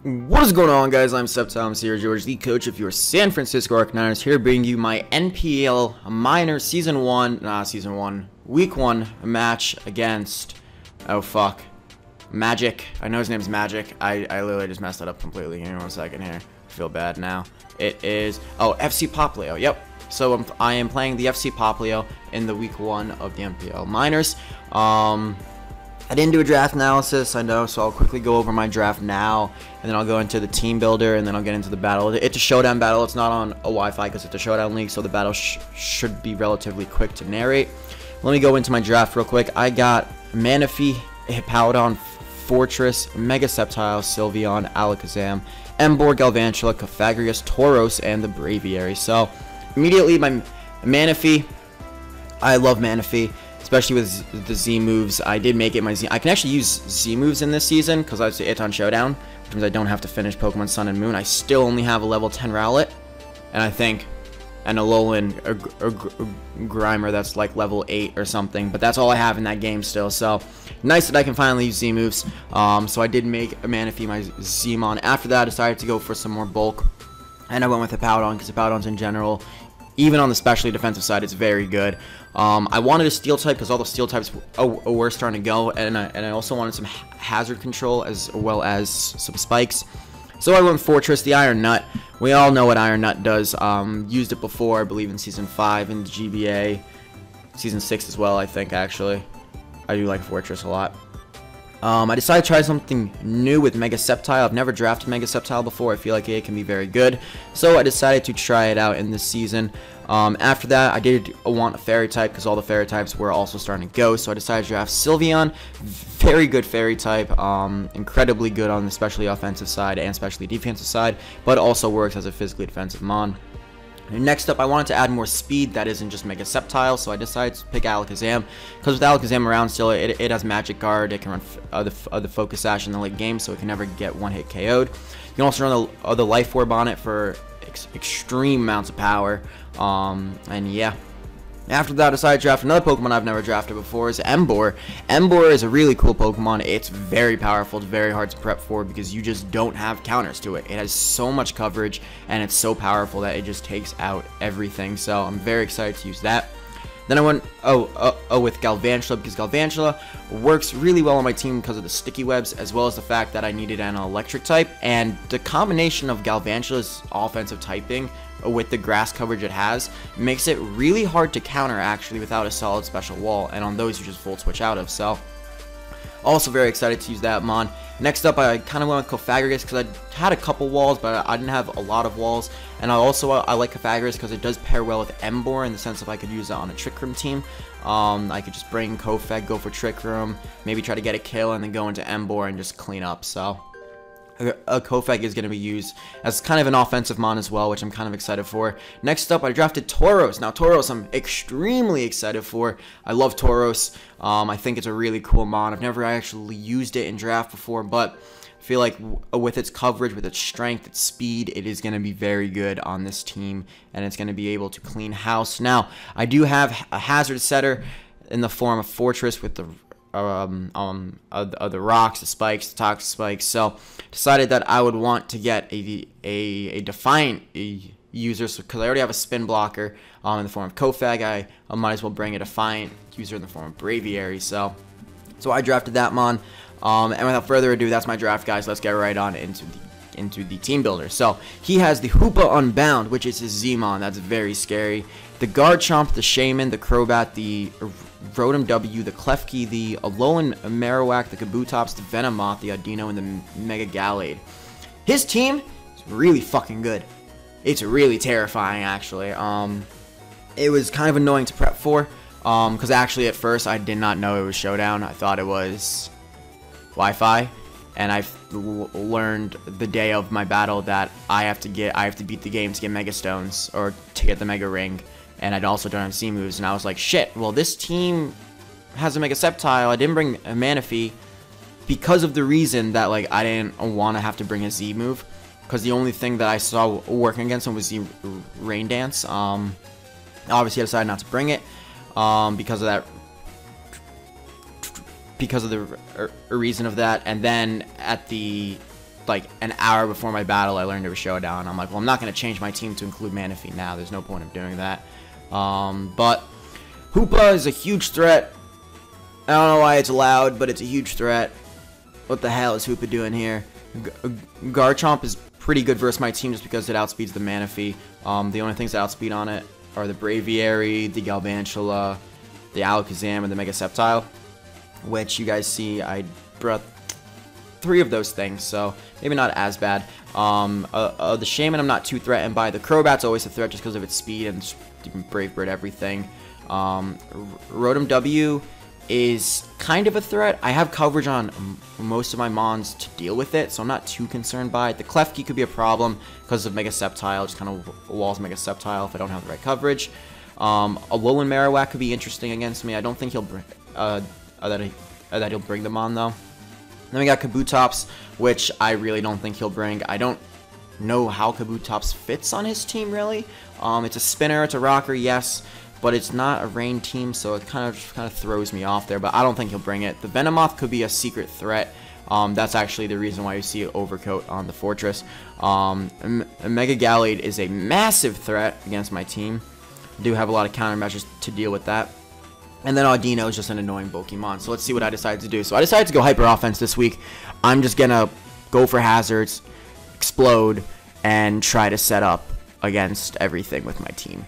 What is going on, guys? I'm SceptileMC here, George, the coach of your San Francisco Arcaniners, here bringing you my NPL minor week 1 match against, Magic. I know his name's Magic. I literally just messed that up completely. Give me 1 second here. I feel bad now. It is, FC Popplio. Yep. So I am playing the FC Popplio in the week 1 of the NPL minors. I didn't do a draft analysis, I know, so I'll quickly go over my draft now, and then I'll go into the team builder, and then I'll get into the battle. It's a showdown battle. It's not on a Wi-Fi because it's a showdown league, so the battle should be relatively quick to narrate. Let me go into my draft real quick. I got Manaphy, Hippowdon, Fortress, Mega Sceptile, Sylveon, Alakazam, Emboar, Galvantula, Cofagrigus, Tauros, and the Braviary. So, immediately, my Manaphy, I love Manaphy, especially with the Z moves. I did make it my Z. I can actually use Z moves in this season because I it's on Showdown, which means I don't have to finish Pokemon Sun and Moon. I still only have a level 10 Rowlet, and I think an Alolan Grimer that's like level 8 or something. But that's all I have in that game still. So nice that I can finally use Z moves. So I did make a Manaphy my Zmon. After that, I decided to go for some more bulk, and I went with Hippowdon because Hippowdon's in general, even on the specially defensive side, it's very good. I wanted a steel type because all the steel types were starting to go, and I also wanted some hazard control as well as some spikes. So I went with Fortress, the Iron Nut. We all know what Iron Nut does. Used it before, I believe, in Season 5 in the GBA. Season 6 as well, I think, actually. I do like Fortress a lot. I decided to try something new with Mega Sceptile. I've never drafted Mega Sceptile before. I feel like it can be very good, so I decided to try it out in this season. After that, I did want a Fairy type because all the Fairy types were also starting to go, so I decided to draft Sylveon. Very good Fairy type, incredibly good on the especially offensive side and especially defensive side, but also works as a physically defensive mon. And next up, I wanted to add more speed that isn't just Mega Sceptile, so I decided to pick Alakazam, because with Alakazam around still, it has Magic Guard, it can run the Focus Sash in the late game, so it can never get one-hit KO'd. You can also run the Life Orb on it for extreme amounts of power, and yeah. After that, I decided to draft another Pokemon I've never drafted before, is Emboar. Emboar is a really cool Pokemon. It's very powerful. It's very hard to prep for because you just don't have counters to it. It has so much coverage, and it's so powerful that it just takes out everything. So I'm very excited to use that. Then I went with Galvantula because Galvantula works really well on my team because of the sticky webs, as well as the fact that I needed an electric type, and the combination of Galvantula's offensive typing with the grass coverage it has makes it really hard to counter actually without a solid special wall, and on those you just full switch out of. So also very excited to use that mon. Next up, I kind of went with Cofagrigus because I had a couple walls, but I didn't have a lot of walls. And I like Cofagrigus because it does pair well with Emboar in the sense of I could use it on a Trick Room team. I could just bring Cofag, go for Trick Room, maybe try to get a kill, and then go into Emboar and just clean up. So a Cofag is going to be used as kind of an offensive mon as well, which I'm kind of excited for. Next up, I drafted Tauros. Now, Tauros I'm extremely excited for. I love Tauros. I think it's a really cool mon. I've never actually used it in draft before, but I feel like with its coverage, with its strength, its speed, it is going to be very good on this team, and it's going to be able to clean house. Now, I do have a hazard setter in the form of Fortress with the rocks, the spikes, the toxic spikes. So decided that I would want to get a Defiant user, because I already have a spin blocker in the form of Cofag. I might as well bring a Defiant user in the form of Braviary. So I drafted that mon. And without further ado, that's my draft, guys. Let's get right on into the team builder. So he has the Hoopa Unbound, which is his Zmon. That's very scary. The Garchomp, the Shaman, the Crobat, the Rotom W, the Klefki, the Alolan Marowak, the Kabutops, the Venomoth, the Audino, and the Mega Gallade. His team is really fucking good. It's really terrifying, actually. It was kind of annoying to prep for, because actually at first I did not know it was Showdown. I thought it was Wi-Fi, and I've learned the day of my battle that I have to beat the game to get Mega Stones or to get the Mega Ring. And I'd also done C moves, and I was like, shit, well, this team has a Mega Sceptile. I didn't bring a Manaphy because of the reason that, like, I didn't want to have to bring a Z move, because the only thing that I saw working against him was the Rain Dance. Obviously, I decided not to bring it because of that because of the reason of that. And then at the like an hour before my battle, I learned it was Showdown. I'm like, well, I'm not going to change my team to include Manaphy now. There's no point of doing that. But Hoopa is a huge threat. I don't know why it's allowed, but it's a huge threat. What the hell is Hoopa doing here? Garchomp is pretty good versus my team just because it outspeeds the Manaphy. The only things that outspeed on it are the Braviary, the Galvantula, the Alakazam, and the Mega Sceptile, which you guys see I brought 3 of those things, so maybe not as bad. The Shaman I'm not too threatened by. The Crobat's always a threat just because of its speed and Brave Bird everything. Rotom W is kind of a threat. I have coverage on most of my Mons to deal with it, so I'm not too concerned by it. The Klefki could be a problem because of Mega Sceptile, just kind of walls Mega Sceptile if I don't have the right coverage. A Alolan Marowak could be interesting against me. I don't think he'll bring that he'll bring them on though. Then we got Kabutops, which I really don't think he'll bring. I don't know how Kabutops fits on his team really. It's a spinner, it's a rocker, yes, but it's not a rain team, so it kind of throws me off there. But I don't think he'll bring it. The Venomoth could be a secret threat. That's actually the reason why you see Overcoat on the Fortress. Mega Gallade is a massive threat against my team. I do have a lot of countermeasures to deal with that. And then Audino is just an annoying Pokemon. So let's see what I decided to do. So I decided to go Hyper Offense this week. I'm just going to go for hazards, explode, and try to set up against everything with my team.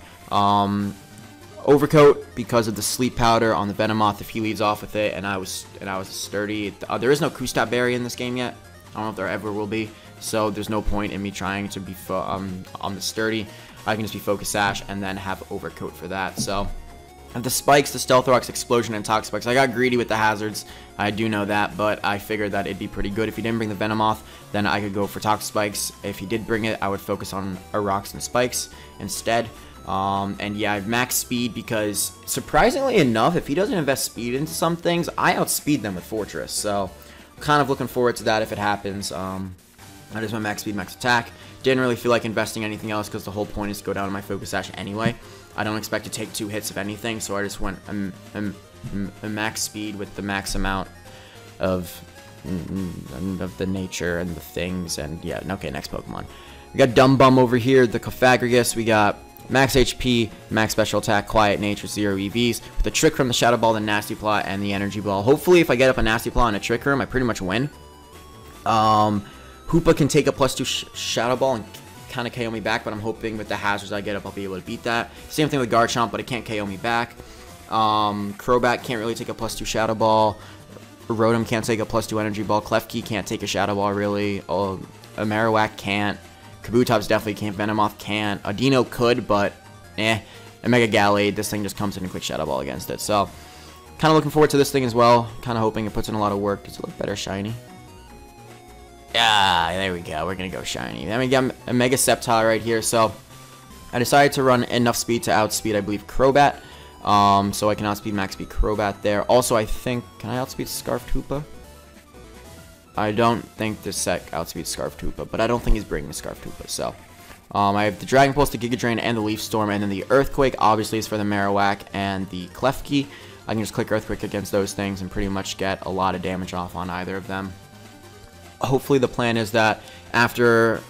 Overcoat, because of the Sleep Powder on the Venomoth, if he leads off with it, and I was sturdy. There is no Kustat Berry in this game yet. I don't know if there ever will be. So there's no point in me trying to be on the sturdy. I can just be Focus Sash and then have Overcoat for that. So the Spikes, the Stealth Rocks, Explosion, and Toxic Spikes. I got greedy with the hazards. I do know that, but I figured that it'd be pretty good. If he didn't bring the Venomoth, then I could go for Toxic Spikes. If he did bring it, I would focus on Rocks and Spikes instead. And yeah, I have max speed because, surprisingly enough, if he doesn't invest speed into some things, I outspeed them with Fortress. So, kind of looking forward to that if it happens. That is my max speed, max attack. Didn't really feel like investing anything else because the whole point is to go down to my Focus Sash anyway. I don't expect to take 2 hits of anything, so I just went a max speed with the max amount of the nature and the things. And yeah, okay, next Pokemon. We got Dumb Bum over here, the Cofagrigus. We got max HP, max special attack, quiet nature, 0 EVs, with a Trick Room, the Shadow Ball, the Nasty Plot, and the Energy Ball. Hopefully, if I get up a Nasty Plot and a Trick Room, I pretty much win. Hoopa can take a +2 Shadow Ball and kind of KO me back, but I'm hoping with the hazards I get up, I'll be able to beat that. Same thing with Garchomp, but it can't KO me back. Crobat can't really take a +2 Shadow Ball. Rotom can't take a +2 Energy Ball. Klefki can't take a Shadow Ball, really. A Marowak can't. Kabutops definitely can't. Venomoth can't. Audino could, but A Mega Gallade, this thing just comes in a quick Shadow Ball against it. So, kind of looking forward to this thing as well. Kind of hoping it puts in a lot of work. Does it look better shiny? Yeah, there we go. We're going to go shiny. Then we got a Mega Sceptile right here. So, I decided to run enough speed to outspeed, I believe, Crobat. So I can outspeed max speed Crobat there. Also, I think, can I outspeed Scarfed Hoopa? I don't think this set outspeeds Scarfed Hoopa, but I don't think he's bringing the Scarfed Hoopa. So, I have the Dragon Pulse, the Giga Drain, and the Leaf Storm, and then the Earthquake obviously is for the Marowak and the Klefki. I can just click Earthquake against those things and pretty much get a lot of damage off on either of them. Hopefully the plan is that after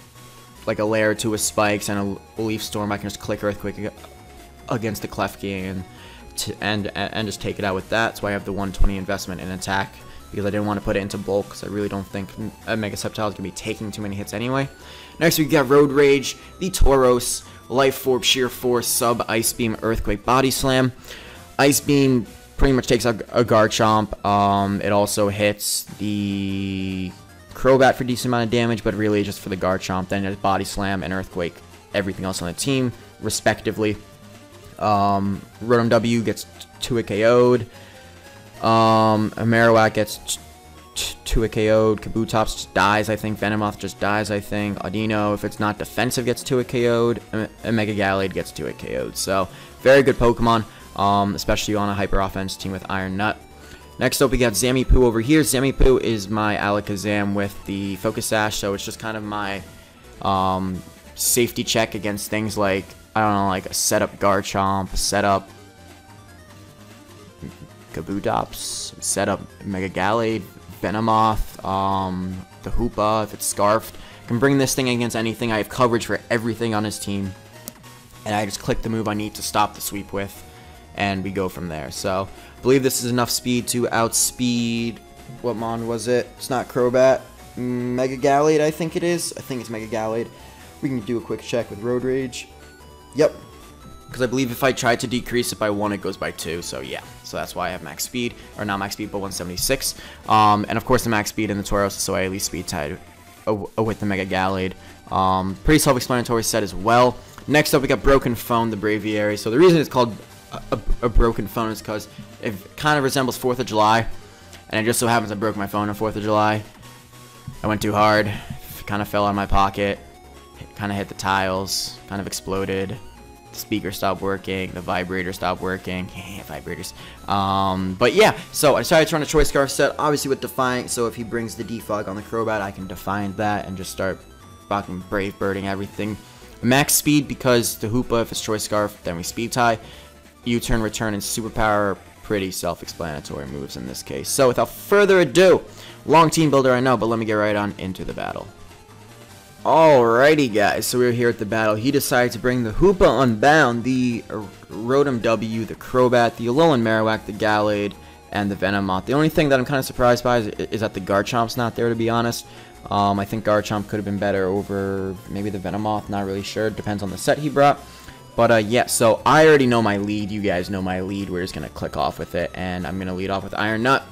like a layer or 2 with Spikes and a Leaf Storm, I can just click Earthquake against the Klefki and just take it out with that. So I have the 120 investment in attack because I didn't want to put it into bulk because I really don't think a Mega Sceptile is going to be taking too many hits anyway. Next we got Road Rage, the Tauros, Life Orb, Sheer Force, Sub, Ice Beam, Earthquake, Body Slam. Ice Beam pretty much takes out a Garchomp. It also hits the Crobat for a decent amount of damage, but really just for the Garchomp. Then there's Body Slam and Earthquake, everything else on the team, respectively. Rotom W gets 2-hit KO'd. A Marowak gets 2-hit KO'd. Kabutops just dies, I think. Venomoth just dies, I think. Audino, if it's not defensive, gets 2-hit KO'd. And Mega Gallade gets 2-hit KO'd. So, very good Pokemon, especially on a Hyper Offense team with Iron Nut. Next up, we got Zamipoo over here. Zamipoo is my Alakazam with the Focus Sash, so it's just kind of my safety check against things like, I don't know, like a setup Garchomp, a setup Kabutops, setup Mega Gallade, Venomoth, the Hoopa, if it's Scarfed. I can bring this thing against anything. I have coverage for everything on his team. And I just click the move I need to stop the sweep with. And we go from there. So, I believe this is enough speed to outspeed... What mon was it? It's not Crobat. Mega Gallade, I think it is. I think it's Mega Gallade. We can do a quick check with Road Rage. Yep. Because I believe if I try to decrease it by 1, it goes by 2. So, yeah. So, that's why I have max speed. Or not max speed, but 176. And, of course, the max speed in the Tauros, so I at least speed tied with the Mega Gallade. Pretty self-explanatory set as well. Next up, we got Broken Phone, the Braviary. So, the reason it's called a Broken Phone is because it kind of resembles 4th of July. And it just so happens I broke my phone on 4th of July. I went too hard. Kind of fell out of my pocket. Kind of hit the tiles. Kind of exploded. The speaker stopped working. The vibrator stopped working. Yeah, vibrators. But yeah, so I decided to run a Choice Scarf set. Obviously with Defiant. So if he brings the Defog on the Crobat, I can Defiant that and just start fucking Brave Birding everything. Max speed because the Hoopa, if it's Choice Scarf, then we speed tie. U-turn, return, and Superpower. Pretty self-explanatory moves in this case. So without further ado, long team builder I know, but let me get right on into the battle. Alrighty guys, so we're here at the battle. He decided to bring the Hoopa Unbound, the Rotom W, the Crobat, the Alolan Marowak, the Gallade, and the Venomoth. The only thing that I'm kind of surprised by is that the Garchomp's not there, to be honest. I think Garchomp could have been better over maybe the Venomoth, not really sure. Depends on the set he brought. But, yeah, so I already know my lead. You guys know my lead. We're just going to click off with it, and I'm going to lead off with Iron Nut.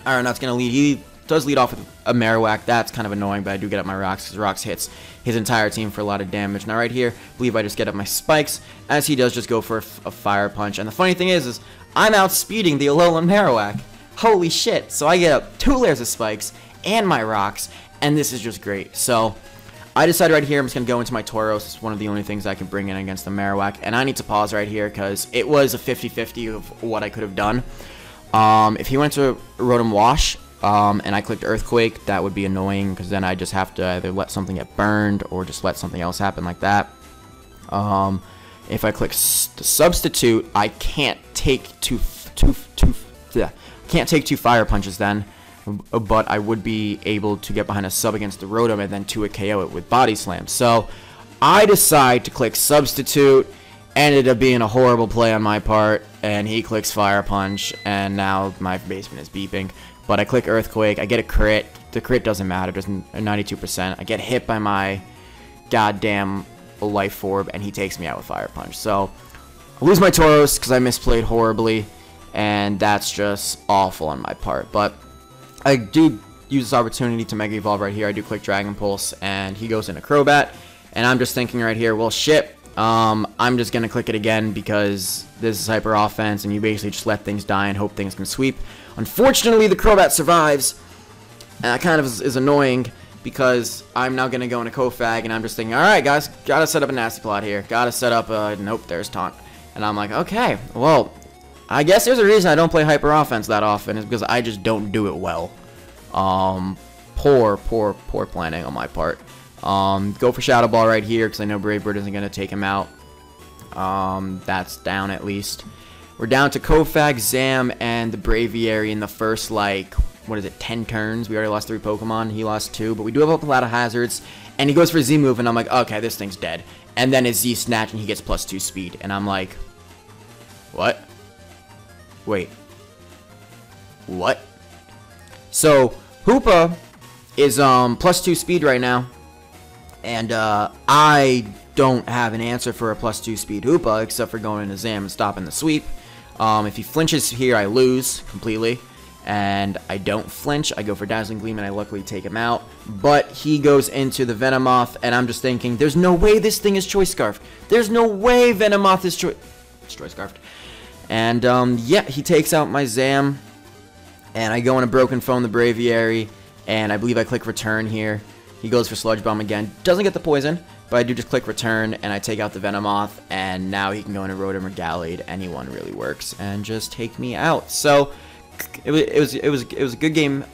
Iron Nut's going to lead. He does lead off with a Marowak. That's kind of annoying, but I do get up my Rocks, because Rocks hits his entire team for a lot of damage. Now, right here, I believe I just get up my Spikes, as he does just go for a Fire Punch. And the funny thing is I'm outspeeding the Alolan Marowak. Holy shit. So I get up 2 layers of Spikes and my Rocks, and this is just great. So I decided right here I'm just going to go into my Tauros. It's one of the only things I can bring in against the Marowak. And I need to pause right here because it was a 50-50 of what I could have done. If he went to Rotom Wash and I clicked Earthquake, that would be annoying because then I just have to either let something get burned or just let something else happen like that. If I click the Substitute, I can't take two Fire Punches then. But I would be able to get behind a sub against the Rotom and then 2 KO it with Body Slam. So I decide to click Substitute. Ended up being a horrible play on my part, and he clicks Fire Punch, and now my basement is beeping. But I click Earthquake, I get a crit. The crit doesn't matter, it doesn't 92%. I get hit by my goddamn Life Orb, and he takes me out with Fire Punch. So I lose my Tauros because I misplayed horribly, and that's just awful on my part. But I do use this opportunity to Mega Evolve right here. I do click Dragon Pulse, and he goes into Crobat. And I'm just thinking right here, well, shit. I'm just going to click it again because this is Hyper Offense, and you basically just let things die and hope things can sweep. Unfortunately, the Crobat survives, and that kind of is annoying because I'm now going to go into Kofag, and I'm just thinking, alright, guys, got to set up a Nasty Plot here. Got to set up a... Nope, there's Taunt. And I'm like, okay, well... I guess there's a reason I don't play Hyper Offense that often, is because I just don't do it well. Poor planning on my part. Go for Shadow Ball right here, because I know Brave Bird isn't going to take him out. That's down at least. We're down to Kofag, Zam, and the Braviary in the first, like, what is it, 10 turns? We already lost 3 Pokemon. He lost 2, but we do have a lot of hazards. And he goes for Z move, and I'm like, okay, this thing's dead. And then his Z Snatch, and he gets +2 speed. And I'm like, what? Wait. What? So, Hoopa is +2 speed right now. And I don't have an answer for a +2 speed Hoopa except for going into Zam and stopping the sweep. If he flinches here, I lose completely. And I don't flinch. I go for Dazzling Gleam, and I luckily take him out. But he goes into the Venomoth, and I'm just thinking, there's no way this thing is Choice Scarfed. There's no way Venomoth is Choice Scarfed. And, yeah, he takes out my Zam. And I go in a Broken Phone, the Braviary. And I believe I click Return here. He goes for Sludge Bomb again. Doesn't get the poison, but I do just click Return. And I take out the Venomoth. And now he can go into Rotom or Gallade. Anyone really works. And just take me out. So, it was a good game,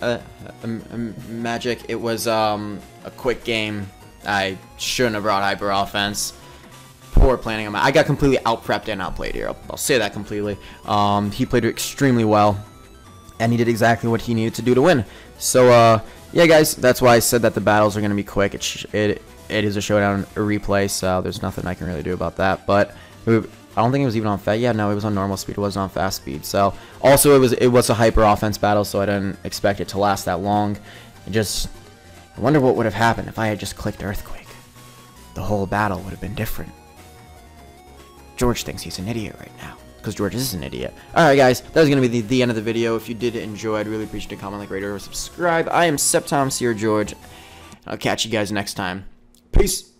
Magic. It was, a quick game. I shouldn't have brought Hyper Offense. Poor planning on my... I got completely out-prepped and outplayed here. I'll say that completely. He played extremely well, and he did exactly what he needed to do to win. So, yeah, guys, that's why I said that the battles are going to be quick. It is a showdown replay, so there's nothing I can really do about that. But I don't think it was even on fast. Yeah, no, it was on normal speed. It wasn't on fast speed. So, also, it was a hyper offense battle, so I didn't expect it to last that long. I wonder what would have happened if I had just clicked Earthquake. The whole battle would have been different. George thinks he's an idiot right now, because George is an idiot. Alright, guys, that was going to be the end of the video. If you did enjoy, I'd really appreciate a comment, like, rate, or subscribe. I am SceptileMC or George. I'll catch you guys next time. Peace!